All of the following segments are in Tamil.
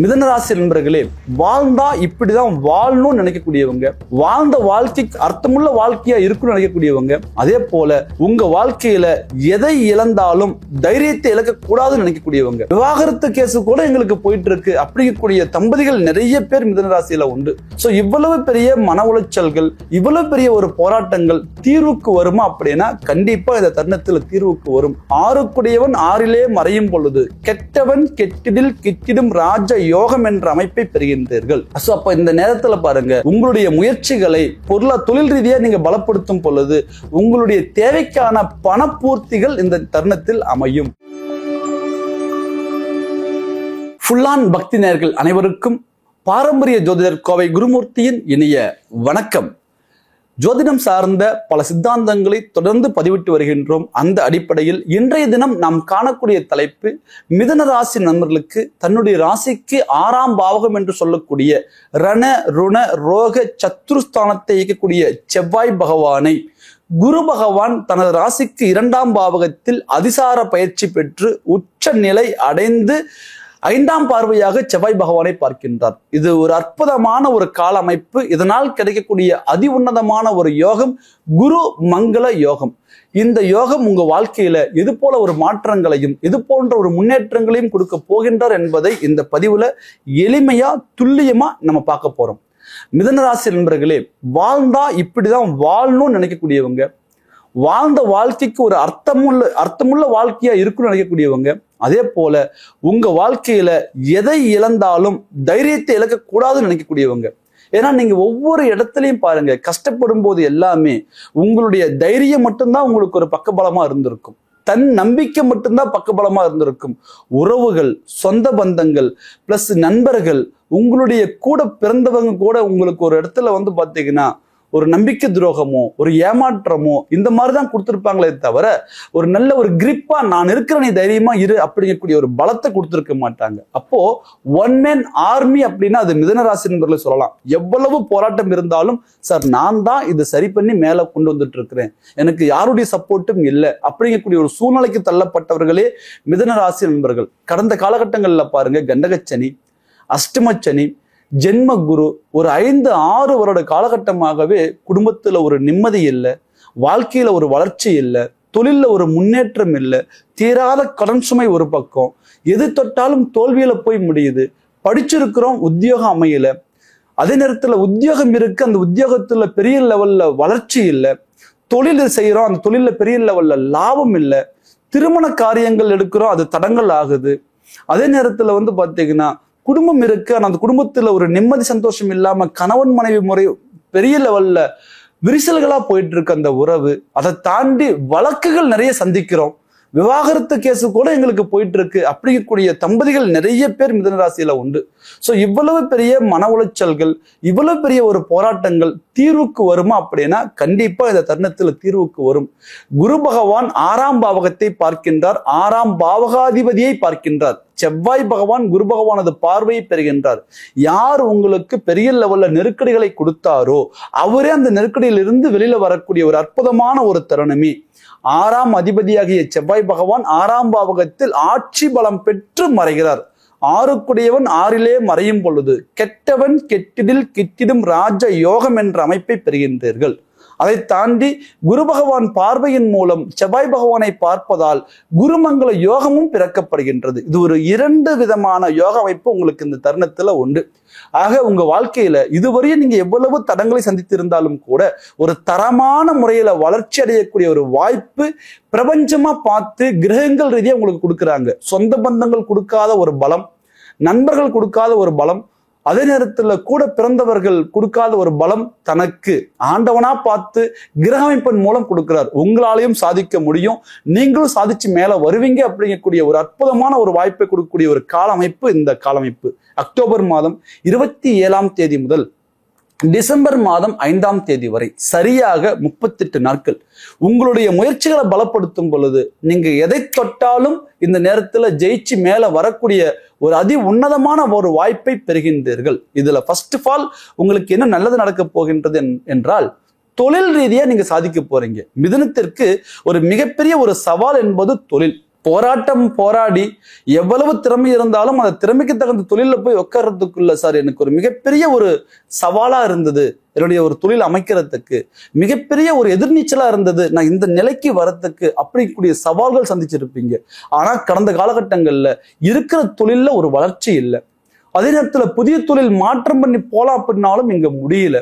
மிதுனராசி நண்பர்களே, வாழ்ந்தா இப்படிதான் வாழணும்னு நினைக்கக்கூடியவங்க, வாழ்ந்த வாழ்க்கைக்கு அர்த்தமுள்ள வாழ்க்கையா இருக்குன்னு நினைக்கக்கூடியவங்க, அதே போல உங்க வாழ்க்கையில எதை இழந்தாலும் தைரியத்தை இழக்க கூடாதுன்னு நினைக்கக்கூடியவங்க, விவாகரத்து கேஸ் கூட எங்களுக்கு போயிட்டு இருக்கு அப்படிங்கக்கூடிய தம்பதிகள் நிறைய பேர் மிதுனராசியில உண்டு. சோ இவ்வளவு பெரிய மன உளைச்சல்கள், இவ்வளவு பெரிய ஒரு போராட்டங்கள் தீர்வுக்கு வருமா அப்படின்னா கண்டிப்பா இந்த தருணத்தில் தீர்வுக்கு வரும். ஆறுக்குடையவன் ஆறிலே மறையும் பொழுது கெட்டவன் கெட்டிடில் கிட்டிடும் ராஜ யோகம் என்ற அமைப்பை பெறுகின்றீர்கள். அப்ப இந்த நேரத்துல பாருங்க, உங்களுடைய முயற்சிகளை தொழில் ரீதியா நீங்க பலப்படுத்தும் பொழுது உங்களுடைய தேவைக்கான பணப்பூர்த்திகள் இந்த தருணத்தில் அமையும். ஃபுல்லான் பக்தி நேயர்கள் அனைவருக்கும் பாரம்பரிய ஜோதிடர் கோவை குருமூர்த்தியின் இனிய வணக்கம். ஜோதிடம் சார்ந்த பல சித்தாந்தங்களை தொடர்ந்து பதிவிட்டு வருகின்றோம். அந்த அடிப்படையில் இன்றைய தினம் நாம் காணக்கூடிய தலைப்பு, மிதுன ராசி நண்பர்களுக்கு தன்னுடைய ராசிக்கு 6ஆம் பாவகம் என்று சொல்லக்கூடிய ரண ருண ரோக சத்ருஸ்தானத்தை இயக்கக்கூடிய செவ்வாய் பகவானை குரு பகவான் தனது ராசிக்கு 2ஆம் பாவகத்தில் அதிசார பயிற்சி பெற்று உச்ச நிலை அடைந்து 5ஆம் பார்வையாக செவ்வாய் பகவானை பார்க்கின்றார். இது ஒரு அற்புதமான ஒரு கால அமைப்பு. இதனால் கிடைக்கக்கூடிய அதி உன்னதமான ஒரு யோகம் குரு மங்கள யோகம். இந்த யோகம் உங்க வாழ்க்கையில எது போல ஒரு மாற்றங்களையும் எது போன்ற ஒரு முன்னேற்றங்களையும் கொடுக்க போகின்றார் என்பதை இந்த பதிவுல எளிமையா துல்லியமா நம்ம பார்க்க போறோம். மிதுனராசி நண்பர்களே, வாழ்ந்தா இப்படிதான் வாழணும்னு நினைக்கக்கூடியவங்க, வாழ்ந்த வாழ்க்கைக்கு ஒரு அர்த்தமுள்ள வாழ்க்கையா இருக்குன்னு நினைக்கக்கூடியவங்க, அதே போல உங்க வாழ்க்கையில எதை இழந்தாலும் தைரியத்தை இழக்க கூடாதுன்னு நினைக்கக்கூடியவங்க. ஏன்னா நீங்க ஒவ்வொரு இடத்துலையும் பாருங்க, கஷ்டப்படும் போது எல்லாமே உங்களுடைய தைரியம் மட்டும்தான் உங்களுக்கு ஒரு பக்கபலமா இருந்திருக்கும், தன் நம்பிக்கை மட்டும்தான் பக்கபலமா இருந்திருக்கும். உறவுகள், சொந்த பந்தங்கள் பிளஸ் நண்பர்கள், உங்களுடைய கூட பிறந்தவங்க கூட உங்களுக்கு ஒரு இடத்துல பாத்தீங்கன்னா ஒரு நம்பிக்கை துரோகமோ ஒரு ஏமாற்றமோ இந்த மாதிரிதான் கொடுத்திருப்பாங்களே தவிர ஒரு நல்ல ஒரு கிரிப்பா நான் இருக்கிற நீ தைரியமா இரு அப்படிங்கக்கூடிய ஒரு பலத்தை கொடுத்திருக்க மாட்டாங்க. அப்போ ஒன் மேன் ஆர்மி அப்படின்னா அது மிதுனராசி நண்பர்களை சொல்லலாம். எவ்வளவு போராட்டம் இருந்தாலும் சார் நான் தான் இதை சரி பண்ணி மேல கொண்டு வந்துட்டு இருக்கிறேன், எனக்கு யாருடைய சப்போர்ட்டும் இல்லை அப்படிங்கக்கூடிய ஒரு சூழ்நிலைக்கு தள்ளப்பட்டவர்களே மிதுனராசி நண்பர்கள். கடந்த காலகட்டங்கள்ல பாருங்க, கண்டகச்சனி, அஷ்டமச்சனி, ஜென்ம குரு ஒரு 5-6 வருட காலகட்டமாகவே குடும்பத்துல ஒரு நிம்மதி இல்லை, வாழ்க்கையில ஒரு வளர்ச்சி இல்லை, தொழில்ல ஒரு முன்னேற்றம் இல்லை, தீராத கடன் சுமை ஒரு பக்கம், எது தொட்டாலும் தோல்வியில போய் முடியுது, படிச்சிருக்கிறோம் உத்தியோகம் அமையல, அதே நேரத்துல உத்தியோகம் இருக்கு, அந்த உத்தியோகத்துல பெரிய லெவல்ல வளர்ச்சி இல்லை, தொழில் செய்யறோம், அந்த தொழில பெரிய லெவல்ல லாபம் இல்லை, திருமண காரியங்கள் எடுக்கிறோம், அது தடங்கள் ஆகுது, அதே நேரத்துல பாத்தீங்கன்னா குடும்பம் இருக்கு, ஆனா அந்த குடும்பத்துல ஒரு நிம்மதி சந்தோஷம் இல்லாம கணவன் மனைவி முறை பெரிய லெவல்ல விரிசல்களா போயிட்டு இருக்கு அந்த உறவு. அதை தாண்டி வழக்குகள் நிறைய சந்திக்கிறோம், விவாகரத்து கேஸ் கூட எங்களுக்கு போயிட்டு இருக்கு அப்படிங்கக்கூடிய தம்பதிகள் நிறைய பேர் மிதுனராசியில உண்டு. சோ இவ்வளவு பெரிய மன உளைச்சல்கள், இவ்வளவு பெரிய ஒரு போராட்டங்கள் தீர்வுக்கு வருமா அப்படின்னா கண்டிப்பா இந்த தருணத்துல தீர்வுக்கு வரும். குரு பகவான் 6ஆம் பாவகத்தை பார்க்கின்றார், 6ஆம் பாவகாதிபதியை பார்க்கின்றார். செவ்வாய் பகவான் குரு பகவானது பார்வையை பெறுகின்றார். யார் உங்களுக்கு பெரிய லெவல்ல நெருக்கடிகளை கொடுத்தாரோ அவரே அந்த நெருக்கடியிலிருந்து வெளியில வரக்கூடிய ஒரு அற்புதமான ஒரு தருணமே. 6ஆம் அதிபதியாகிய செவ்வாய் பகவான் 6ஆம் பாவகத்தில் ஆட்சி பலம் பெற்று மறைகிறார். ஆறுக்குடையவன் ஆறிலே மறையும் பொழுது கெட்டவன் கெட்டிடில் கிட்டிடும் ராஜ யோகம் என்ற அமைப்பை பெறுகின்றீர்கள். அதை தாண்டி குரு பகவான் பார்வையின் மூலம் செவ்வாய் பகவானை பார்ப்பதால் குருமங்கள யோகமும் பிறக்கப்படுகின்றது. இது ஒரு 2 விதமான யோக அமைப்பு உங்களுக்கு இந்த தருணத்துல உண்டு. ஆக உங்க வாழ்க்கையில இதுவரையும் நீங்க எவ்வளவு தடங்களை சந்தித்திருந்தாலும் கூட ஒரு தரமான முறையில வளர்ச்சி அடையக்கூடிய ஒரு வாய்ப்பு பிரபஞ்சமா பார்த்து கிரகங்கள் ரீதியா உங்களுக்கு கொடுக்குறாங்க. சொந்த பந்தங்கள் கொடுக்காத ஒரு பலம், நண்பர்கள் கொடுக்காத ஒரு பலம், அதே நேரத்துல கூட பிறந்தவர்கள் கொடுக்காத ஒரு பலம் தனக்கு ஆண்டவனா பார்த்து கிரக அமைப்பின் மூலம் கொடுக்கிறார். உங்களாலையும் சாதிக்க முடியும், நீங்களும் சாதிச்சு மேல வருவீங்க அப்படிங்கக்கூடிய ஒரு அற்புதமான ஒரு வாய்ப்பை கொடுக்கக்கூடிய ஒரு கால அமைப்பு இந்த காலமைப்பு. அக்டோபர் மாதம் 27ஆம் தேதி முதல் டிசம்பர் மாதம் 5ஆம் தேதி வரை சரியாக 38 நாட்கள் உங்களுடைய முயற்சிகளை பலப்படுத்தும் பொழுது நீங்க எதை தொட்டாலும் இந்த நேரத்துல ஜெயிச்சு மேல வரக்கூடிய ஒரு அதி உன்னதமான ஒரு வாய்ப்பை பெறுகின்றீர்கள். இதுல ஃபர்ஸ்ட் ஆஃப் ஆல் உங்களுக்கு என்ன நல்லது நடக்க போகின்றது என்றால் தொழில் ரீதியா நீங்க சாதிக்க போறீங்க. மிதுனத்திற்கு ஒரு மிகப்பெரிய ஒரு சவால் என்பது தொழில். போராட்டம் போராடி எவ்வளவு திறமை இருந்தாலும் அந்த திறமைக்கு தகுந்த தொழில போய் உட்கார்றதுக்குள்ள சார் எனக்கு ஒரு மிகப்பெரிய ஒரு சவாலா இருந்தது. என்னுடைய ஒரு தொழில் அமைக்கிறதுக்கு மிகப்பெரிய ஒரு எதிர்நீச்சலா இருந்தது நான் இந்த நிலைக்கு வரத்துக்கு. அப்படிக்கூடிய சவால்கள் சந்திச்சிருப்பீங்க. ஆனா கடந்த காலகட்டங்கள்ல இருக்கிற தொழில்ல ஒரு வளர்ச்சி இல்லை. அதே நேரத்துல புதிய தொழில் மாற்றம் பண்ணி போலாம் அப்படின்னாலும் இங்க முடியல.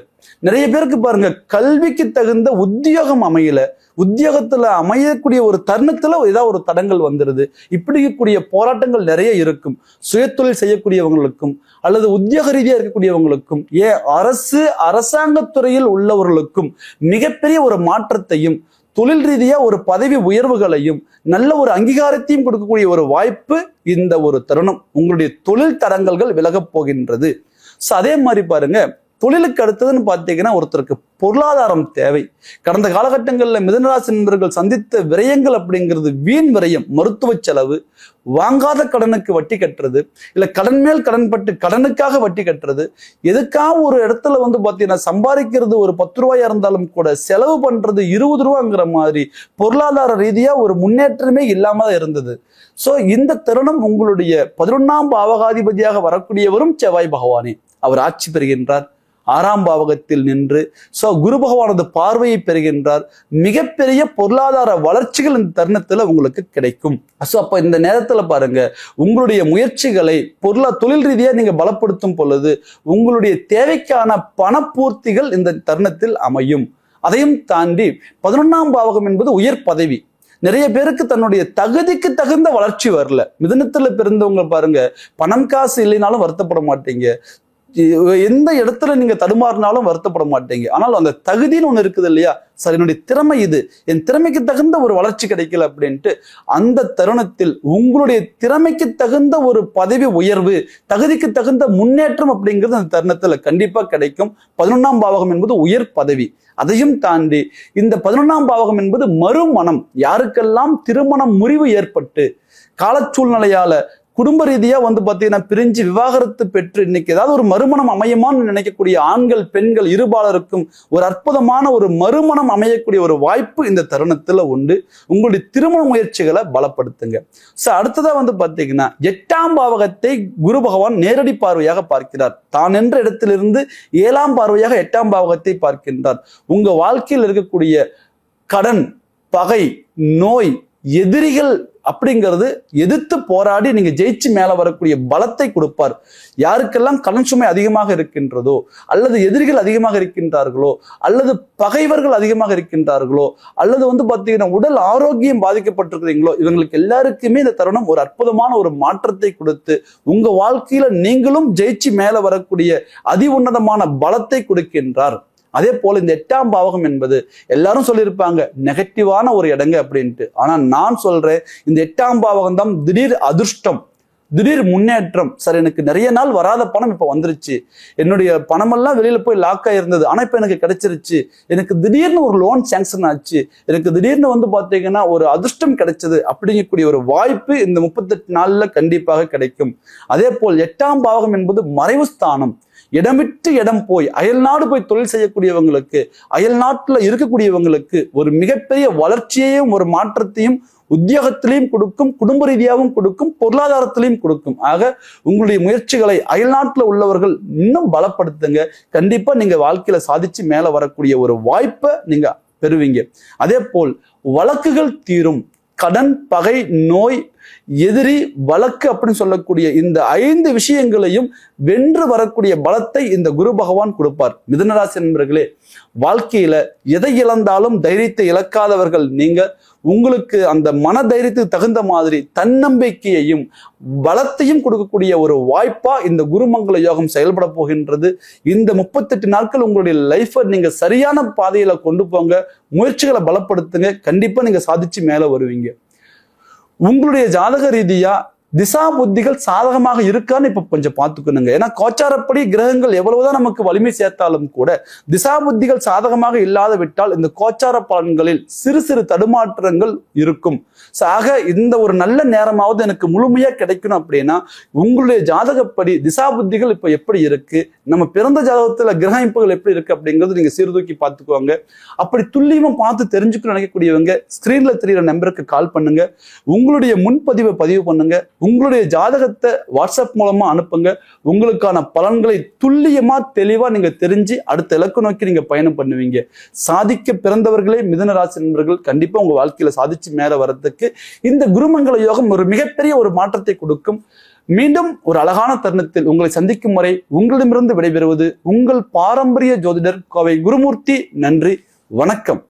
நிறைய பேருக்கு பாருங்க, கல்விக்கு தகுந்த உத்தியோகம் அமையல. உத்தியோகத்துல அமையக்கூடிய ஒரு தருணத்துல ஏதாவது ஒரு தடங்கள் வந்துடுது. இப்படிக்கூடிய போராட்டங்கள் நிறைய இருக்கும். சுயதொழில் செய்யக்கூடியவங்களுக்கும் அல்லது உத்தியோக ரீதியா இருக்கக்கூடியவங்களுக்கும் அரசாங்கத்துறையில் உள்ளவர்களுக்கும் மிகப்பெரிய ஒரு மாற்றத்தையும் தொழில் ரீதியா ஒரு பதவி உயர்வுகளையும் நல்ல ஒரு அங்கீகாரத்தையும் கொடுக்கக்கூடிய ஒரு வாய்ப்பு இந்த ஒரு தருணம். உங்களுடைய தொழில் தடங்கல்கள் விலகப் போகின்றது. அதே மாதிரி பாருங்க, தொழிலுக்கு அடுத்ததுன்னு பார்த்தீங்கன்னா ஒருத்தருக்கு பொருளாதாரம் தேவை. கடந்த காலகட்டங்களில் மிதுனராசி நண்பர்கள் சந்தித்த விரயங்கள் அப்படிங்கிறது வீண் விரயம். மருத்துவ செலவு, வாங்காத கடனுக்கு வட்டி கட்டுறது, இல்ல கடன் மேல் கடன் பட்டு கடனுக்காக வட்டி கட்டுறது, எதுக்காக ஒரு இடத்துல பார்த்தீங்கன்னா சம்பாதிக்கிறது ஒரு 10 ரூபாயா இருந்தாலும் கூட செலவு பண்றது 20 ரூபாங்கிற மாதிரி பொருளாதார ரீதியா ஒரு முன்னேற்றமே இல்லாம இருந்தது. சோ இந்த தருணம் உங்களுடைய 11ஆம் பாவகாதிபதியாக வரக்கூடியவரும் செவ்வாய் பகவானே. அவர் ஆட்சி பெறுகின்றார் 6ஆம் பாவகத்தில் நின்று. குரு பகவானது பார்வையை பெறுகின்றார். மிகப்பெரிய பொருளாதார வளர்ச்சிகள் இந்த தருணத்துல உங்களுக்கு கிடைக்கும். அப்ப இந்த நேரத்துல பாருங்க, உங்களுடைய முயற்சிகளை தொழில் ரீதியா நீங்க பலப்படுத்தும் பொழுது உங்களுடைய தேவைக்கான பணப்பூர்த்திகள் இந்த தருணத்தில் அமையும். அதையும் தாண்டி 11ஆம் பாவகம் என்பது உயர் பதவி. நிறைய பேருக்கு தன்னுடைய தகுதிக்கு தகுந்த வளர்ச்சி வரல. மிதுனத்துல பிறந்தவங்க பாருங்க, பணம் காசு இல்லைனாலும் வருத்தப்பட மாட்டீங்க. எந்த இடத்துல நீங்க தடுமாறினாலும் வருத்தப்பட மாட்டீங்க. ஆனால் அந்த தகுதின்னு ஒண்ணு இருக்குது இல்லையா, சார் என்னுடைய திறமை இது, என் திறமைக்கு தகுந்த ஒரு வளர்ச்சி கிடைக்கல அப்படின்ட்டு அந்த தருணத்தில் உங்களுடைய திறமைக்கு தகுந்த ஒரு பதவி உயர்வு, தகுதிக்கு தகுந்த முன்னேற்றம் அப்படிங்கிறது அந்த தருணத்துல கண்டிப்பா கிடைக்கும். 11ஆம் பாவகம் என்பது உயர் பதவி. அதையும் தாண்டி இந்த 11ஆம் பாவகம் என்பது மறுமணம். யாருக்கெல்லாம் திருமணம் முறிவு ஏற்பட்டு காலச்சூழ்நிலையால குடும்ப ரீதியா பாத்தீங்கன்னா பிரிஞ்சு விவாகரத்து பெற்று இன்னைக்கு ஏதாவது ஒரு மறுமணம் அமையுமான்னு நினைக்கக்கூடிய ஆண்கள் பெண்கள் இருபாலருக்கும் ஒரு அற்புதமான ஒரு மறுமணம் அமையக்கூடிய ஒரு வாய்ப்பு இந்த தருணத்துல உண்டு. உங்களுடைய திருமண முயற்சிகளை பலப்படுத்துங்க. அடுத்ததா பாத்தீங்கன்னா 8ஆம் பாவகத்தை குரு பகவான் நேரடி பார்வையாக பார்க்கிறார். தான் என்ற இடத்திலிருந்து 7ஆம் பார்வையாக 8ஆம் பாவகத்தை பார்க்கின்றார். உங்க வாழ்க்கையில் இருக்கக்கூடிய கடன், பகை, நோய், எதிரிகள் அப்படிங்கிறது எதிர்த்து போராடி நீங்க ஜெயிச்சு மேல வரக்கூடிய பலத்தை கொடுப்பார். யாருக்கெல்லாம் கடன் சுமை அதிகமாக இருக்கின்றதோ, அல்லது எதிரிகள் அதிகமாக இருக்கின்றார்களோ, அல்லது பகைவர்கள் அதிகமாக இருக்கின்றார்களோ, அல்லது பாத்தீங்கன்னா உடல் ஆரோக்கியம் பாதிக்கப்பட்டிருக்கிறீங்களோ, இவங்களுக்கு எல்லாருக்குமே இந்த தருணம் ஒரு அற்புதமான ஒரு மாற்றத்தை கொடுத்து உங்க வாழ்க்கையில நீங்களும் ஜெயிச்சு மேல வரக்கூடிய அதி உன்னதமான பலத்தை கொடுக்கின்றார். அதே போல இந்த 8ஆம் பாவகம் என்பது எல்லாரும் சொல்லியிருப்பாங்க நெகட்டிவான ஒரு இடங்க அப்படின்ட்டு. ஆனா நான் சொல்றேன், இந்த 8ஆம் பாவகம் தான் திடீர் அதிர்ஷ்டம், திடீர் முன்னேற்றம். சார் எனக்கு நிறைய நாள் வராத பணம் இப்ப வந்துருச்சு, என்னுடைய பணமெல்லாம் வெளியில போய் லாக் ஆயிருந்தது, ஆனா இப்ப எனக்கு கிடைச்சிருச்சு, எனக்கு திடீர்னு ஒரு லோன் சாங்ஷன் ஆச்சு, எனக்கு திடீர்னு பாத்தீங்கன்னா ஒரு அதிர்ஷ்டம் கிடைச்சது அப்படிங்கக்கூடிய ஒரு வாய்ப்பு இந்த 38 நாள்ல கண்டிப்பாக கிடைக்கும். அதே போல் 8ஆம் பாவகம் என்பது மறைவு ஸ்தானம். இடமிட்டு இடம் போய் அயல்நாடு போய் தொழில் செய்யக்கூடியவங்களுக்கு, அயல் நாட்டுல இருக்கக்கூடியவங்களுக்கு ஒரு மிகப்பெரிய வளர்ச்சியையும் ஒரு மாற்றத்தையும் உத்தியோகத்திலையும் கொடுக்கும், குடும்ப ரீதியாகவும் கொடுக்கும், பொருளாதாரத்திலையும் கொடுக்கும். ஆக உங்களுடைய முயற்சிகளை அயல்நாட்டுல உள்ளவர்கள் இன்னும் பலப்படுத்துங்க. கண்டிப்பா நீங்க வாழ்க்கையில சாதிச்சு மேல வரக்கூடிய ஒரு வாய்ப்பை நீங்க பெறுவீங்க. அதே போல் வழக்குகள் தீரும். கடன், பகை, நோய், எதிரி, வழக்கு அப்படின்னு சொல்லக்கூடிய இந்த 5 விஷயங்களையும் வென்று வரக்கூடிய பலத்தை இந்த குரு பகவான் கொடுப்பார். மிதுனராசி நண்பர்களே, வாழ்க்கையில எதை இழந்தாலும் தைரியத்தை இழக்காதவர்கள் நீங்க. உங்களுக்கு அந்த மன தைரியத்துக்கு தகுந்த மாதிரி தன்னம்பிக்கையையும் பலத்தையும் கொடுக்கக்கூடிய ஒரு வாய்ப்பா இந்த குருமங்கள யோகம் செயல்பட போகின்றது. இந்த 38 நாட்கள் உங்களுடைய லைஃபை நீங்க சரியான பாதையில கொண்டு போங்க, முயற்சிகளை பலப்படுத்துங்க. கண்டிப்பா நீங்க சாதிச்சு மேல வருவீங்க. உங்களுடைய ஜாதக ரீதியா திசா புத்திகள் சாதகமாக இருக்கான்னு இப்ப கொஞ்சம் பார்த்துக்கணுங்க. ஏன்னா கோச்சாரப்படி கிரகங்கள் எவ்வளவுதான் நமக்கு வலிமை சேர்த்தாலும் கூட திசா புத்திகள் சாதகமாக இல்லாத விட்டால் இந்த கோச்சார பலன்களில் சிறு சிறு தடுமாற்றங்கள் இருக்கும். ஆக இந்த ஒரு நல்ல நேரமாவது எனக்கு முழுமையா கிடைக்கணும் அப்படின்னா உங்களுடைய ஜாதகப்படி திசா புத்திகள் இப்ப எப்படி இருக்கு, நம்ம பிறந்த ஜாதகத்துல கிரக அமைப்புகள் எப்படி இருக்கு அப்படிங்கிறது நீங்க சீர்தூக்கி பார்த்துக்குவாங்க. அப்படி துல்லியமா பார்த்து தெரிஞ்சுக்கணும்னு நினைக்கக்கூடியவங்க ஸ்கிரீன்ல தெரியுற நம்பருக்கு கால் பண்ணுங்க, உங்களுடைய முன்பதிவை பதிவு பண்ணுங்க, உங்களுடைய ஜாதகத்தை வாட்ஸ்அப் மூலமா அனுப்புங்க. உங்களுக்கான பலன்களை துல்லியமா தெளிவா நீங்க தெரிஞ்சு அடுத்த இலக்கு நோக்கி நீங்க பயணம் பண்ணுவீங்க. சாதிக்க பிறந்தவர்களே மிதுன ராசி நண்பர்கள் கண்டிப்பா உங்க வாழ்க்கையில சாதிச்சு மேல வரதுக்கு இந்த குருமங்கள யோகம் ஒரு மிகப்பெரிய ஒரு மாற்றத்தை கொடுக்கும். மீண்டும் ஒரு அழகான தருணத்தில் உங்களை சந்திக்கும் வரை உங்களிடமிருந்து விடைபெறுவது உங்கள் பாரம்பரிய ஜோதிடர் கோவை குருமூர்த்தி. நன்றி, வணக்கம்.